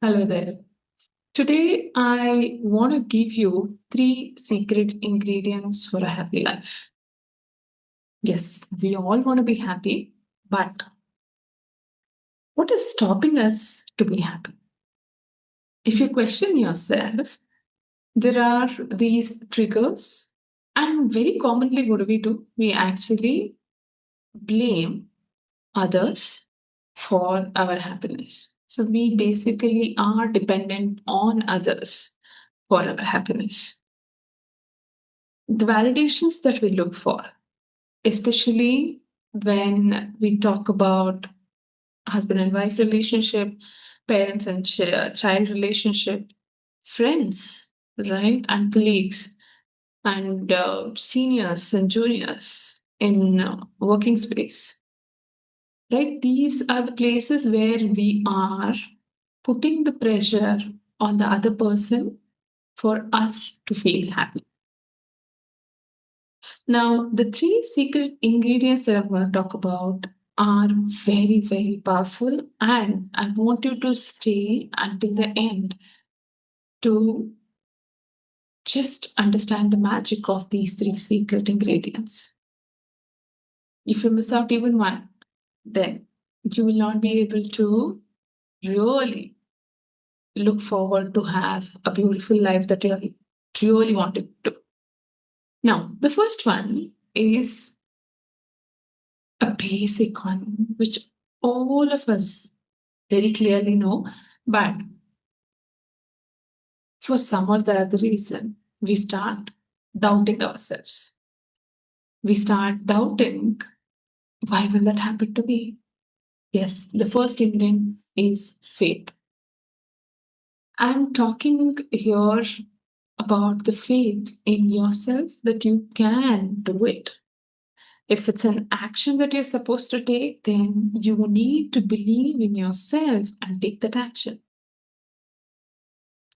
Hello there. Today, I want to give you three secret ingredients for a happy life. Yes, we all want to be happy, but what is stopping us to be happy? If you question yourself, there are these triggers, and very commonly, what do? We actually blame others for our happiness. So, we basically are dependent on others for our happiness. The validations that we look for, especially when we talk about husband and wife relationship, parents and child relationship, friends, right, and colleagues, and seniors and juniors in working space, right? These are the places where we are putting the pressure on the other person for us to feel happy. Now, the three secret ingredients that I'm going to talk about are very, very powerful, and I want you to stay until the end to just understand the magic of these three secret ingredients. If you miss out even one, then you will not be able to really look forward to have a beautiful life that you really wanted to. Now, the first one is a basic one, which all of us very clearly know, but for some or the other reason, we start doubting ourselves. We start doubting, why will that happen to me? Yes, the first ingredient is faith. I'm talking here about the faith in yourself that you can do it. If it's an action that you're supposed to take, then you need to believe in yourself and take that action.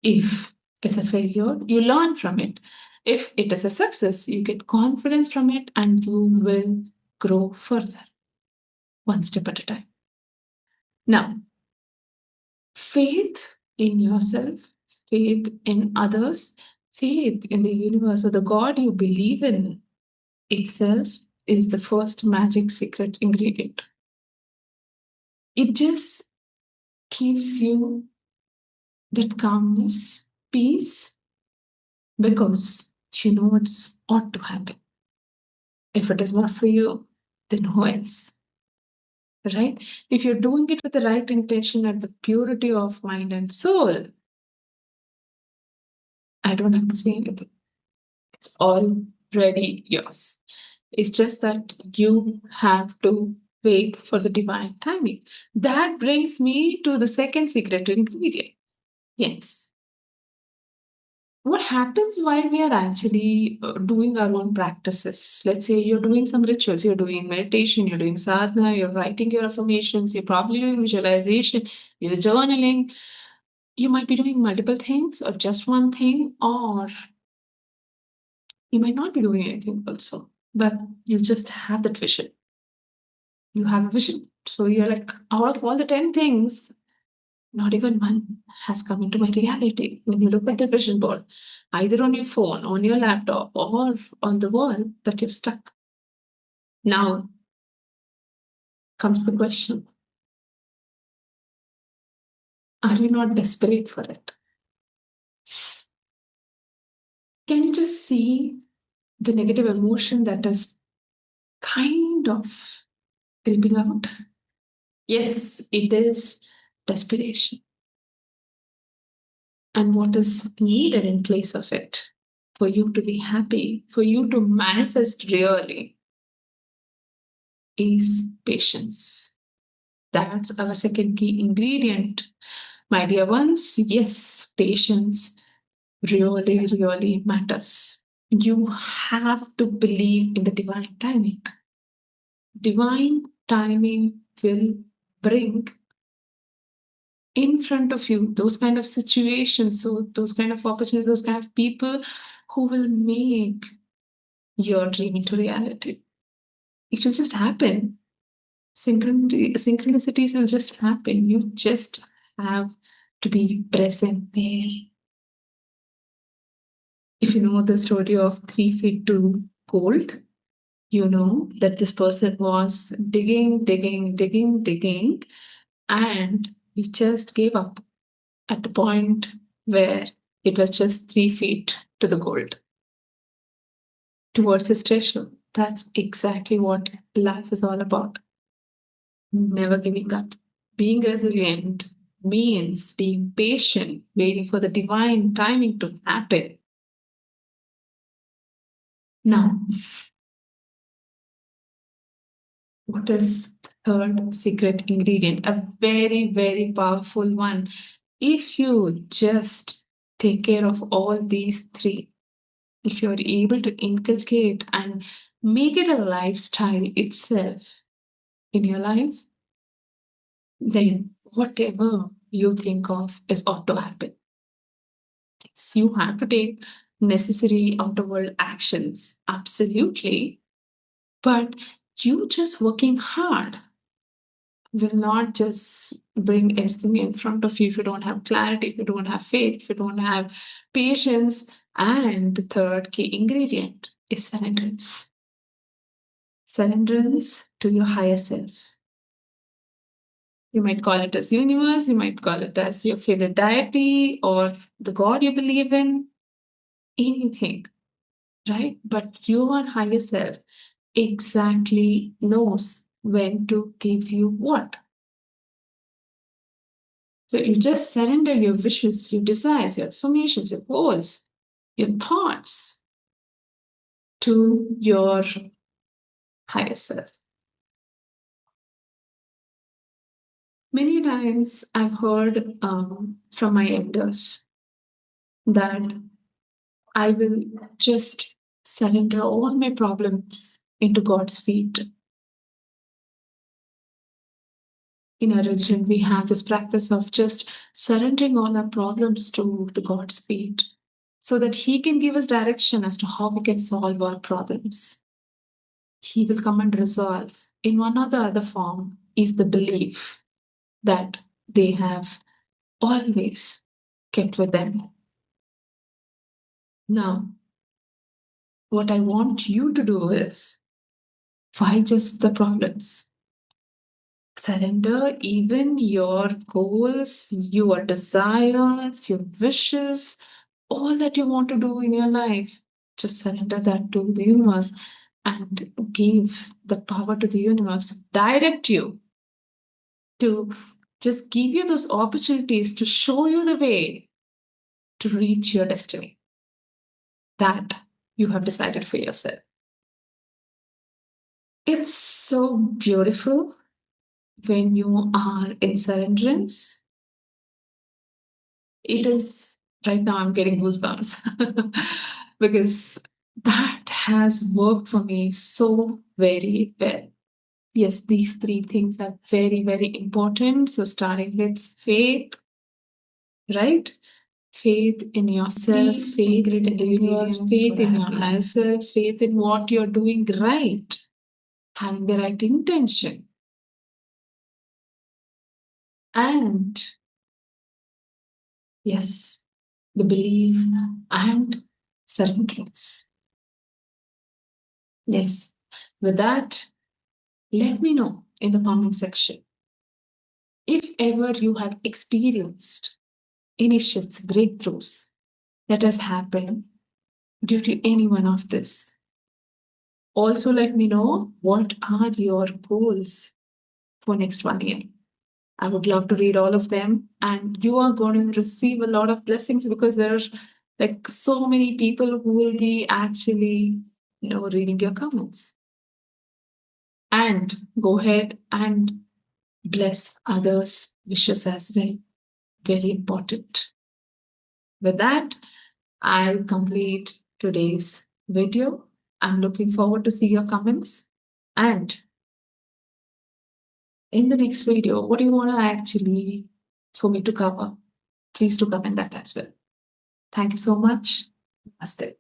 If it's a failure, you learn from it. If it is a success, you get confidence from it and you will grow further, one step at a time. Now, faith in yourself, faith in others, faith in the universe or the God you believe in itself is the first magic secret ingredient. It just gives you that calmness, peace, because you know it's ought to happen. If it is not for you, then who else? Right? If you're doing it with the right intention and the purity of mind and soul, I don't have to say anything. It's already yours. It's just that you have to wait for the divine timing. That brings me to the second secret ingredient. Yes. What happens while we are actually doing our own practices? Let's say you're doing some rituals, you're doing meditation, you're doing sadhana, you're writing your affirmations, you're probably doing visualization, you're journaling. You might be doing multiple things or just one thing, or you might not be doing anything also, but you just have that vision. You have a vision. So you're like, out of all the 10 things, not even one has come into my reality. When you look at the vision board, either on your phone, on your laptop, or on the wall that you've stuck. Now comes the question, are you not desperate for it? Can you just see the negative emotion that is kind of creeping out? Yes, it is desperation. And what is needed in place of it for you to be happy, for you to manifest really, is patience. That's our second key ingredient. My dear ones, yes, patience really, really matters. You have to believe in the divine timing. Divine timing will bring in front of you those kind of situations, so those kind of opportunities, those kind of people who will make your dream into reality. It will just happen. Synchronicities will just happen. You just have to be present there. If you know the story of 3 feet to gold, you know that this person was digging, digging, digging, digging, and he just gave up at the point where it was just 3 feet to the gold, towards his treasure. That's exactly what life is all about. Never giving up. Being resilient means being patient, waiting for the divine timing to happen. Now, what is the third secret ingredient? A very, very powerful one. If you just take care of all these three, if you're able to inculcate and make it a lifestyle itself in your life, then whatever you think of is ought to happen. Yes, you have to take necessary outer world actions, absolutely. But you just working hard will not just bring everything in front of you if you don't have clarity, if you don't have faith, if you don't have patience. And the third key ingredient is surrenderance. Surrenderance to your higher self. You might call it as universe, you might call it as your favorite deity or the God you believe in, anything, right? But your higher self exactly knows when to give you what. So you just surrender your wishes, your desires, your affirmations, your goals, your thoughts to your higher self. Many times I've heard from my elders that I will just surrender all my problems into God's feet. In our religion, we have this practice of just surrendering all our problems to the God's feet so that He can give us direction as to how we can solve our problems. He will come and resolve. In one or the other form is the belief that they have always kept with them. Now, what I want you to do is, why just the problems? Surrender even your goals, your desires, your wishes, all that you want to do in your life. Just surrender that to the universe and give the power to the universe to direct you, to just give you those opportunities to show you the way to reach your destiny that you have decided for yourself. It's so beautiful when you are in surrenderance. It is, right now, I'm getting goosebumps because that has worked for me so very well. Yes, these three things are very, very important. So, starting with faith, right? Faith in yourself, faith in the universe, faith in your higher self, faith in what you're doing right, having the right intention. And yes, the belief and surrenderance. Yes. With that, let me know in the comment section if ever you have experienced any shifts, breakthroughs that has happened due to any one of this. Also, let me know what are your goals for next 1 year. I would love to read all of them, and you are going to receive a lot of blessings because there are like so many people who will be actually, reading your comments. And go ahead and bless others' wishes as well. Very important. With that, I complete today's video. I'm looking forward to see your comments. And in the next video, what do you want to actually for me to cover? Please do comment that as well. Thank you so much. Namaste.